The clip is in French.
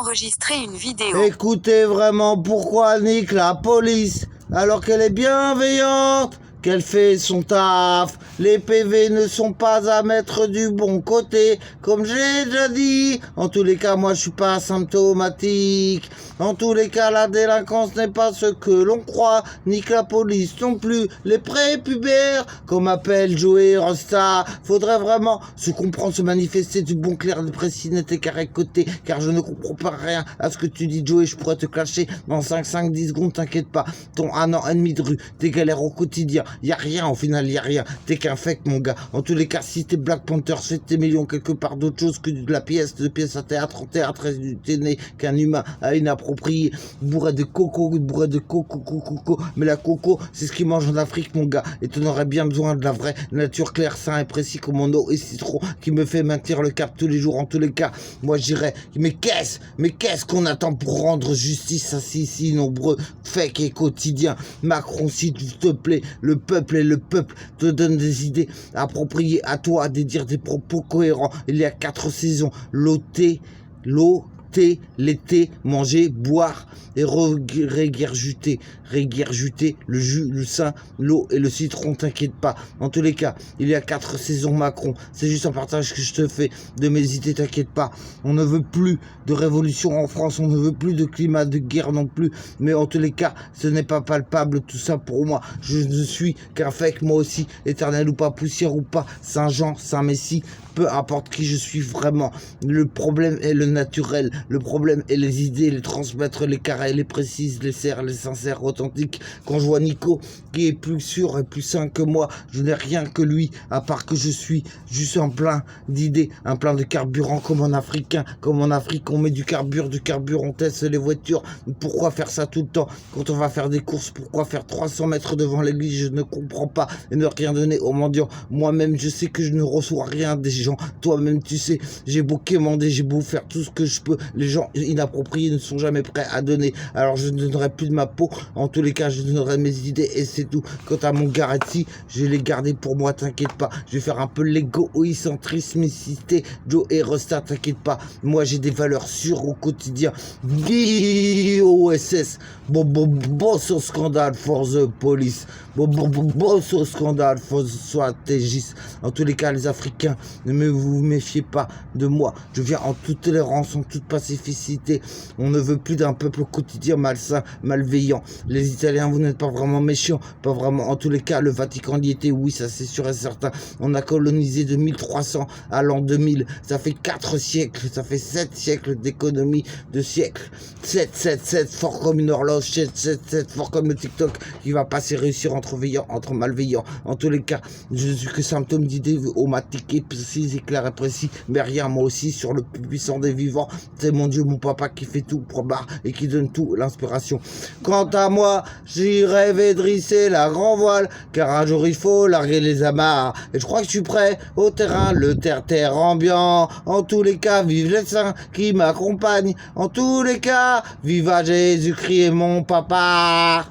enregistrer une vidéo. Écoutez vraiment pourquoi nique la police alors qu'elle est bienveillante, qu'elle fait son taf. Les PV ne sont pas à mettre du bon côté, comme j'ai déjà dit. En tous les cas, moi je suis pas symptomatique. En tous les cas, la délinquance n'est pas ce que l'on croit, ni que la police non plus. Les prépubères, comme appelle Joey Rosta, faudrait vraiment se comprendre, se manifester du bon clair, de précis, net et carré côté, car je ne comprends pas rien à ce que tu dis, Joey. Je pourrais te clasher dans 5-10 secondes, t'inquiète pas. Ton 1 an et demi de rue, tes galères au quotidien, y a rien au final, y a rien. T'es qu'un fake, mon gars. En tous les cas, si t'es Black Panther, c'est tes millions quelque part d'autre chose que de la pièce, de pièce à théâtre, en théâtre, t'es né qu'un humain à inapproprié, bourré de coco, coco. Mais la coco, c'est ce qu'ils mangent en Afrique, mon gars. Et tu aurais bien besoin de la vraie nature claire, sain et précis comme mon eau et citron qui me fait maintenir le cap tous les jours. En tous les cas, moi je dirais, mais qu'est-ce qu'on attend pour rendre justice à si nombreux fake et quotidiens? Macron, s'il te plaît, le peuple te donne des idées appropriées à toi, des dire des propos cohérents. Il y a 4 saisons, l'eau, l'été, manger, boire et régurgiter le jus, le sein, l'eau et le citron, t'inquiète pas. En tous les cas, il y a 4 saisons Macron. C'est juste un partage que je te fais de mes idées, t'inquiète pas. On ne veut plus de révolution en France, on ne veut plus de climat de guerre non plus. Mais en tous les cas, ce n'est pas palpable tout ça pour moi. Je ne suis qu'un fake, moi aussi, éternel ou pas, poussière ou pas, Saint-Jean, Saint-Messie, peu importe qui je suis vraiment. Le problème est le naturel. Le problème est les idées, les transmettre, les carrés, les précises, les serres, les sincères, authentiques. Quand je vois Nico, qui est plus sûr et plus sain que moi, je n'ai rien que lui, à part que je suis juste un plein d'idées, un plein de carburant comme en africain. Comme en Afrique, on met du carburant, on teste les voitures. Pourquoi faire ça tout le temps? Quand on va faire des courses, pourquoi faire 300 mètres devant l'église? Je ne comprends pas. Et ne rien donner aux mendiants. Moi-même, je sais que je ne reçois rien des gens. Toi-même, tu sais, j'ai beau quémander, j'ai beau faire tout ce que je peux. Les gens inappropriés ne sont jamais prêts à donner. Alors, je ne donnerai plus de ma peau. En tous les cas, je donnerai mes idées et c'est tout. Quant à mon Garetti, je vais les garder pour moi, t'inquiète pas. Je vais faire un peu l'égoïcentrismicité. Joe et Rosta, t'inquiète pas. Moi, j'ai des valeurs sûres au quotidien. BOSS. Bon, ce scandale for the police. Bon, ce scandale for the strategist. En tous les cas, les Africains, ne vous méfiez pas de moi. Je viens en toute tolérance, en toute pacificité. On ne veut plus d'un peuple quotidien malsain, malveillant. Les Italiens, vous n'êtes pas vraiment méchants. Pas vraiment. En tous les cas, le Vatican y était, oui, ça c'est sûr et certain. On a colonisé de 1300 à l'an 2000. Ça fait 4 siècles. Ça fait 7 siècles d'économie de siècles. 7, fort comme une horloge. 7, fort comme le TikTok qui va passer réussir entre veillants, entre malveillants. En tous les cas, je ne suis que symptôme d'idées omatiques, précises et claires et précis. Mais rien, moi aussi, sur le plus puissant des vivants. C'est mon Dieu, mon papa qui fait tout pour barre et qui donne tout, l'inspiration. Quant à moi, j'y rêvais de drisser la grand voile, car un jour il faut larguer les amarres. Et je crois que je suis prêt au terrain, le terre-terre ambiant. En tous les cas, vive les saints qui m'accompagnent. En tous les cas, vive à Jésus-Christ et mon papa.